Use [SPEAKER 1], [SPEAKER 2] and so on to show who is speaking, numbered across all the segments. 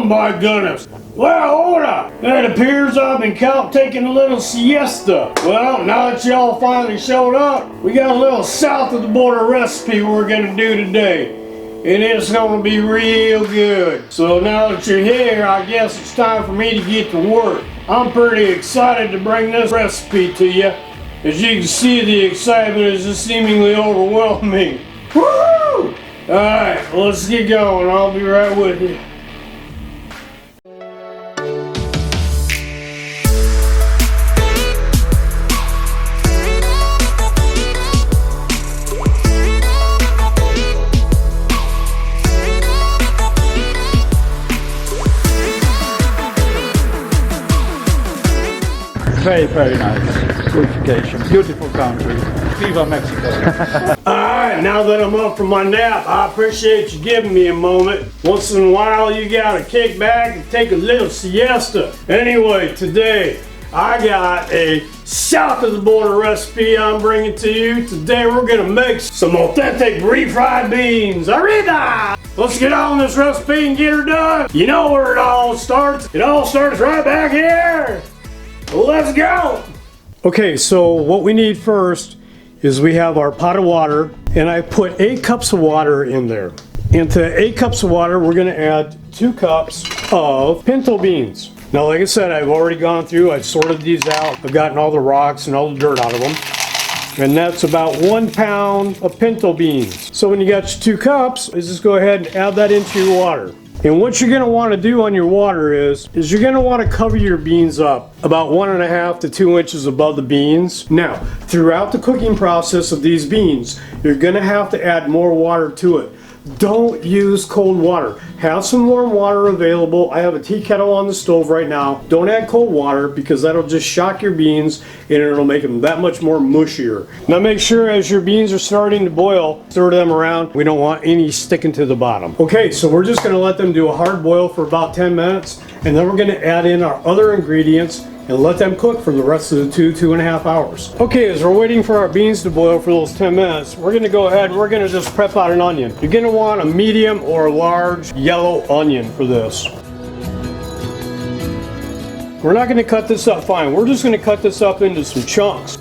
[SPEAKER 1] Oh my goodness. Well, hold up. It appears I've been taking a little siesta. Well, now that y'all finally showed up, we got a little south of the border recipe we're gonna do today. And it's gonna be real good. So now that you're here, I guess it's time for me to get to work. I'm pretty excited to bring this recipe to you. As you can see, the excitement is just seemingly overwhelming. Woo! Alright, let's get going. I'll be right with you.
[SPEAKER 2] Very, very nice. Good vacation. Beautiful country. Viva Mexico.
[SPEAKER 1] Alright, now that I'm up from my nap, I appreciate you giving me a moment. Once in a while, you gotta kick back and take a little siesta. Anyway, today, I got a south of the border recipe I'm bringing to you. Today, we're gonna make some authentic refried beans. Arriba! Let's get on this recipe and get her done. You know where it all starts. It all starts right back here. Let's go! Okay, so what we need first is we have our pot of water, and I put 8 cups of water in there. Into 8 cups of water, we're gonna add 2 cups of pinto beans. Now, like I said, I've already gone through, I've sorted these out, I've gotten all the rocks and all the dirt out of them. And that's about 1 pound of pinto beans. So when you got your 2 cups, is just go ahead and add that into your water. And what you're gonna wanna do on your water is you're gonna wanna cover your beans up about 1.5 to 2 inches above the beans. Now, throughout the cooking process of these beans, you're gonna have to add more water to it. Don't use cold water. Have some warm water available. I have a tea kettle on the stove right now. Don't add cold water because that'll just shock your beans and it'll make them that much more mushier. Now make sure as your beans are starting to boil, stir them around. We don't want any sticking to the bottom. Okay, so we're just gonna let them do a hard boil for about 10 minutes and then we're gonna add in our other ingredients and let them cook for the rest of the 2.5 hours. Okay, as we're waiting for our beans to boil for those 10 minutes, we're gonna go ahead and we're gonna just prep out an onion. You're gonna want a medium or a large yellow onion for this. We're not gonna cut this up fine. We're just gonna cut this up into some chunks.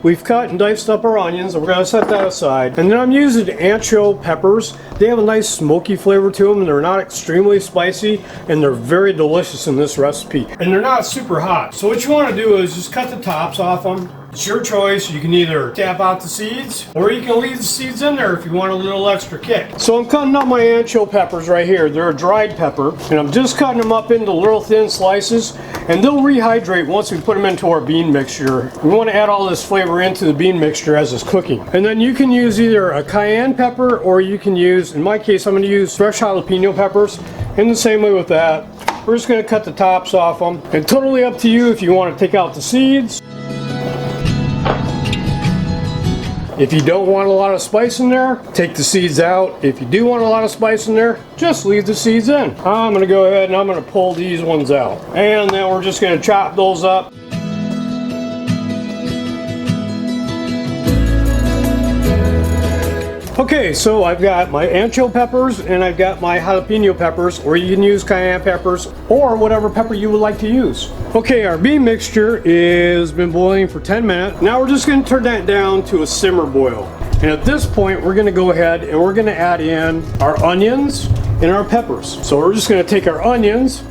[SPEAKER 1] We've cut and diced up our onions, and we're gonna set that aside. And then I'm using Ancho peppers. They have a nice smoky flavor to them, and they're not extremely spicy, and they're very delicious in this recipe. And they're not super hot. So what you wanna do is just cut the tops off them. It's your choice. You can either tap out the seeds, or you can leave the seeds in there if you want a little extra kick. So I'm cutting up my Ancho peppers right here. They're a dried pepper, and I'm just cutting them up into little thin slices, and they'll rehydrate once we put them into our bean mixture. We want to add all this flavor into the bean mixture as it's cooking. And then you can use either a cayenne pepper, or you can use, in my case, I'm going to use fresh jalapeno peppers. And the same way with that, we're just going to cut the tops off them. And totally up to you if you want to take out the seeds. If you don't want a lot of spice in there, take the seeds out. If you do want a lot of spice in there, just leave the seeds in. I'm gonna go ahead and I'm gonna pull these ones out. And then we're just gonna chop those up. Okay, so I've got my Ancho peppers and I've got my jalapeno peppers, or you can use cayenne peppers or whatever pepper you would like to use. Okay, our bean mixture has been boiling for 10 minutes. Now we're just going to turn that down to a simmer boil. And at this point, we're going to go ahead and we're going to add in our onions and our peppers. So we're just going to take our onions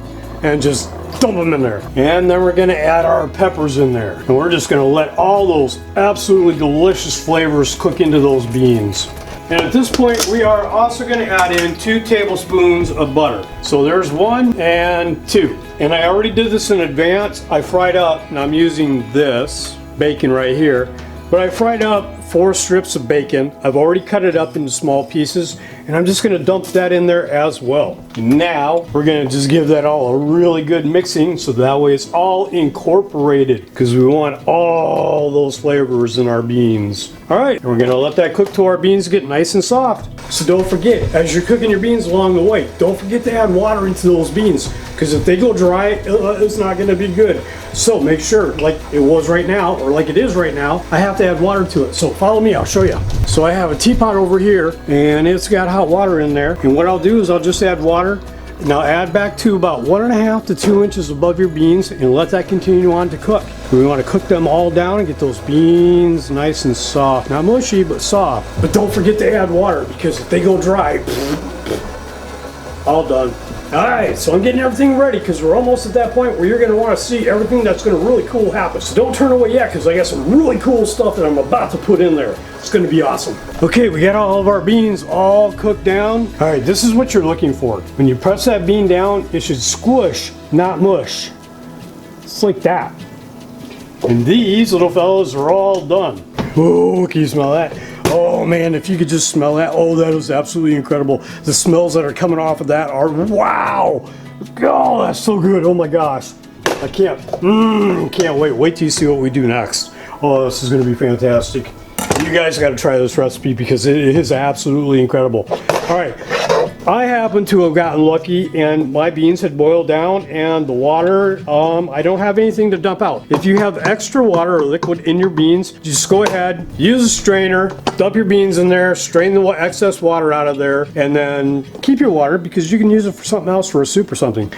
[SPEAKER 1] and just dump them in there. And then we're going to add our peppers in there. And we're just going to let all those absolutely delicious flavors cook into those beans. And at this point, we are also going to add in 2 tablespoons of butter. So there's 1 and 2. And I already did this in advance. I fried up, and I'm using this bacon right here, but I fried up 4 strips of bacon. I've already cut it up into small pieces, and I'm just gonna dump that in there as well. Now, we're gonna just give that all a really good mixing so that way it's all incorporated, because we want all those flavors in our beans. All right, and we're gonna let that cook till our beans get nice and soft. So don't forget, as you're cooking your beans along the way, don't forget to add water into those beans, because if they go dry, it's not gonna be good. So make sure, like it was right now, or like it is right now, I have to add water to it. So follow me, I'll show you. So I have a teapot over here, and it's got hot water in there. And what I'll do is I'll just add water. Now add back to about 1.5 to 2 inches above your beans, and let that continue on to cook. We want to cook them all down and get those beans nice and soft. Not mushy, but soft. But don't forget to add water, because if they go dry, all done. Alright, so I'm getting everything ready, because we're almost at that point where you're going to want to see everything that's going to really cool happen. So don't turn away yet, because I got some really cool stuff that I'm about to put in there. It's going to be awesome. Okay, we got all of our beans all cooked down. Alright, this is what you're looking for. When you press that bean down, it should squish, not mush. It's like that. And these little fellas are all done. Oh, can you smell that? Oh man, if you could just smell that. Oh, that is absolutely incredible. The smells that are coming off of that are, wow. Oh, that's so good. Oh my gosh. I can't wait. Wait till you see what we do next. Oh, this is going to be fantastic. You guys got to try this recipe, because it is absolutely incredible. All right. I happen to have gotten lucky, and my beans had boiled down, and the water, I don't have anything to dump out. If you have extra water or liquid in your beans, just go ahead, use a strainer, dump your beans in there, strain the excess water out of there, and then keep your water, because you can use it for something else, for a soup or something.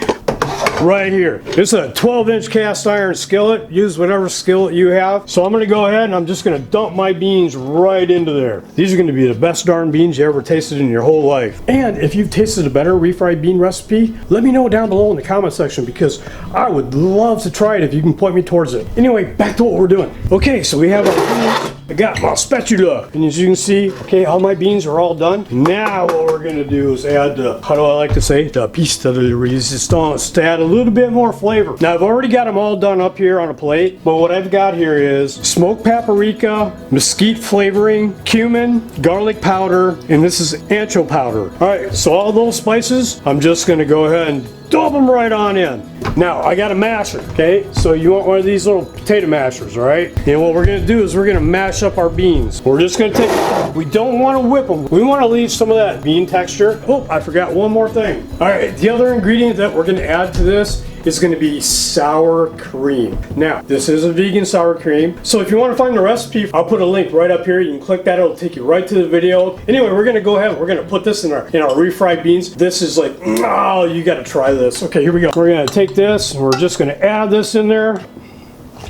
[SPEAKER 1] Right here. It's a 12-inch cast iron skillet. Use whatever skillet you have. So I'm going to go ahead and I'm just going to dump my beans right into there. These are going to be the best darn beans you ever tasted in your whole life. And if you've tasted a better refried bean recipe, let me know down below in the comment section, because I would love to try it if you can point me towards it. Anyway, back to what we're doing. Okay, so we have our beans. I got my spatula, and as you can see, okay, all my beans are all done. Now what we're gonna do is add the, how do I like to say, the piece de resistance, to add a little bit more flavor. Now I've already got them all done up here on a plate, but what I've got here is smoked paprika, mesquite flavoring, cumin, garlic powder, and this is ancho powder. All right, so all those spices, I'm just gonna go ahead and dump them right on in. Now I got a masher, okay? So you want one of these little potato mashers, all right? And what we're gonna do is we're gonna mash up our beans. We're just gonna take, we don't wanna whip them. We wanna leave some of that bean texture. Oh, I forgot one more thing. All right, the other ingredient that we're gonna add to this is going to be sour cream. Now, this is a vegan sour cream, so if you want to find the recipe, I'll put a link right up here. You can click that, it'll take you right to the video. Anyway, we're going to go ahead, we're going to put this in our refried beans. This is like, oh, you got to try this. Okay, here we go. We're going to take this, and we're just going to add this in there.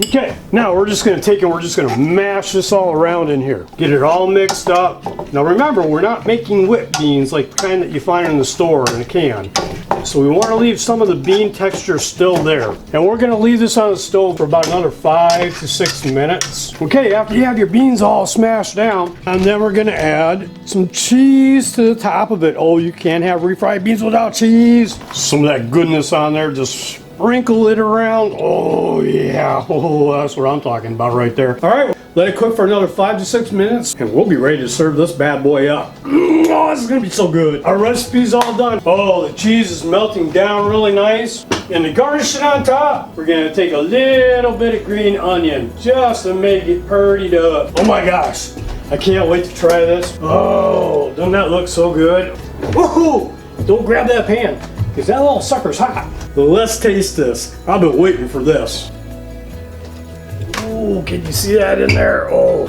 [SPEAKER 1] Okay, now we're just going to take and we're just going to mash this all around in here. Get it all mixed up. Now remember, we're not making whipped beans like the kind that you find in the store in a can. So we want to leave some of the bean texture still there. And we're going to leave this on the stove for about another 5 to 6 minutes. Okay, after you have your beans all smashed down, and then we're going to add some cheese to the top of it. Oh, you can't have refried beans without cheese. Some of that goodness on there, just sprinkle it around. Oh yeah, oh, that's what I'm talking about right there. All right, let it cook for another 5 to 6 minutes, and we'll be ready to serve this bad boy up. Oh, this is gonna be so good. Our recipe's all done. Oh, the cheese is melting down really nice. And to garnish it on top, we're gonna take a little bit of green onion just to make it prettied up. Oh my gosh, I can't wait to try this. Oh, doesn't that look so good? Woohoo! Don't grab that pan, because that little sucker's hot. Let's taste this. I've been waiting for this. Oh, can you see that in there? Oh.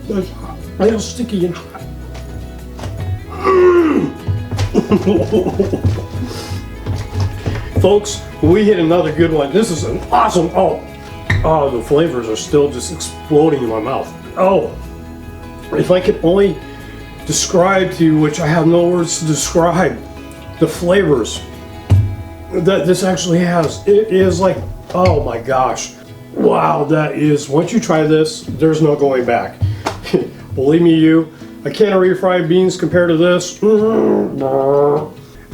[SPEAKER 1] That's hot. A little sticky and hot. Folks, we hit another good one. This is an awesome, oh, the flavors are still just exploding in my mouth. Oh, if I could only describe to you, which I have no words to describe, the flavors that this actually has. It is like, oh my gosh, wow, that is, once you try this, there's no going back. Believe me, a can of refried beans compared to this,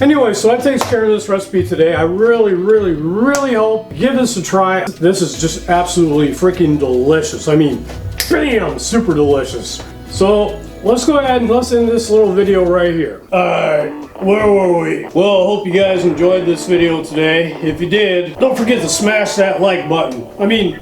[SPEAKER 1] Anyway, so that takes care of this recipe today. I really hope you give this a try. This is just absolutely freaking delicious. I mean, bam, super delicious. So let's go ahead and let's end this little video right here. Alright, where were we? Well, I hope you guys enjoyed this video today. If you did, don't forget to smash that like button. I mean,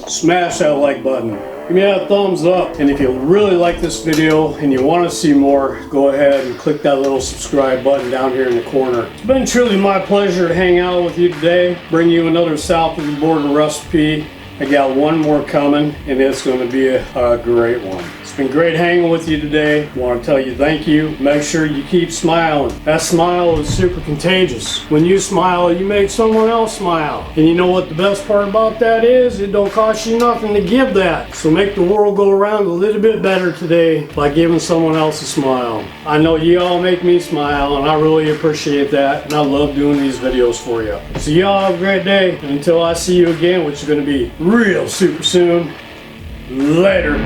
[SPEAKER 1] smash that like button. Give me that thumbs up. And if you really like this video and you want to see more, go ahead and click that little subscribe button down here in the corner. It's been truly my pleasure to hang out with you today, bring you another south of the border recipe. I got one more coming, and it's going to be a great one. It's been great hanging with you today. I want to tell you thank you. Make sure you keep smiling. That smile is super contagious. When you smile, you make someone else smile. And you know what the best part about that is? It don't cost you nothing to give that. So make the world go around a little bit better today by giving someone else a smile. I know you all make me smile, and I really appreciate that. And I love doing these videos for you. So y'all have a great day. And until I see you again, which is going to be real super soon, later.